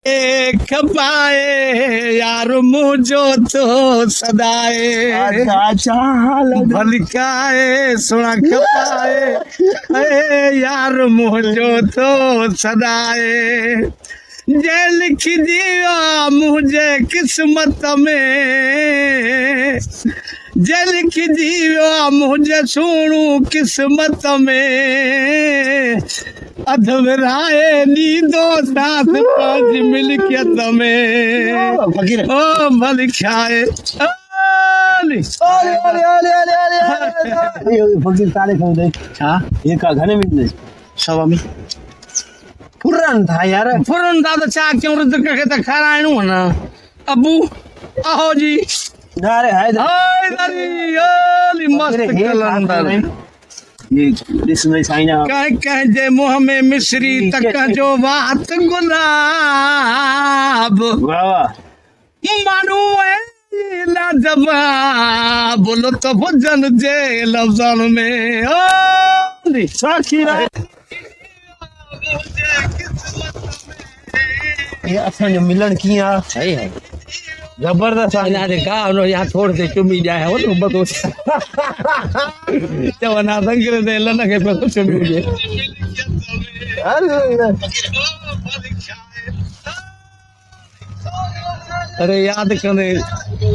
खपाए यार मुझो तो सदाए भलकाए सुना खपाए यार मुझो तो सदाए जे लिख दिया मुझे किस्मत में जे लिख दिया मुझे सुनू किस्मत में अधवराए नींदो साथ पांच मिलकियत में ओ भलकाए फकीर तारे खाऊ दे ये का घने में सवा में पुरान था यार पुरान था तो चाह क्यों रद्द करके तो खरायणू ना अबू आओ जी अरे हाय दादी मस्त कलंदर ये इसमें साइना कह जे मुंह में मिश्री तक जो बात गुलाब वाह मानू लाजवाब बोलो तो भजन जे लफ्जन में ओ साखीरा ये असन जो मिलन किया सही है जबरदस्त अरे का उन्हों यहाँ छोड़ दे चुमी जाए हो तो बतो जब ना संग दे लन के पे चुमी जे अरे याद कने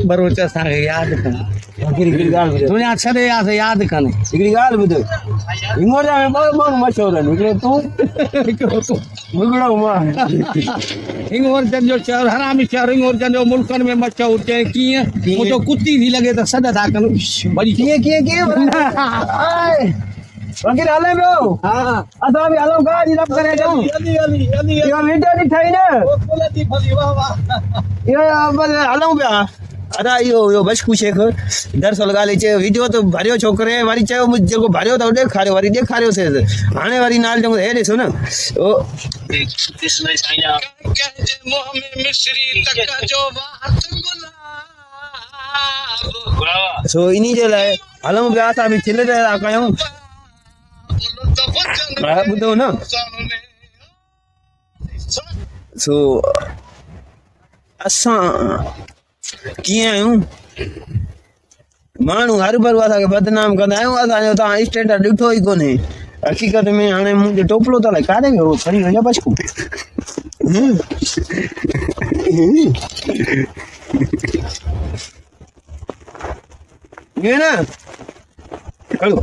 बरोचा सा याद कने फकीर गिरगाल में दुनिया छड़े याद कने गिरगाल में इंगोरा में बहुत मशहूर है निकले तू बिगड़ा हुआ इंगोर जन जो शहर हरामी शहर इंगोर जन जो मुल्कन में मशहूर चे किए मुझे कुत्ती थी लगे तो सदा था कन बड़ी किए फकीर हले ब्रो हां असा भी हलो गाड़ी रब करे जाऊं यो वीडियो नहीं थाई ना यो बस हलो बया अरे यो बस कुछ दर्श लगा ले वीडियो तो भरियो छोकरे वारी चाहे मुझे जेको भरियो तो देखारियो वारी देखारियो से हाने वारी नाल जो हे देसो ना ओ इसमें साइना मुंह में मिश्री तक जो बात गुलाब सो इनी जे लाए हलो बया सा भी छिले दे कयूं बुधो ना सो असां कीअं आहियूं माण्हू हर भर असांखे बदनाम कंदा आहियूं असांजो तव्हां स्टेटस ॾिठो ई कोन्हे हक़ीक़त में हाणे मुंहिंजो टोपलो त अलाए काॾे वियो खणी वञा बचकू इएं न हलो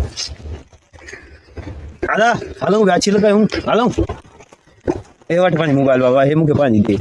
दादा हलूं पिया छिल कयूं हलूं हे वठि पंहिंजी मोबाइल बाबा हे मूंखे पंहिंजी ॾे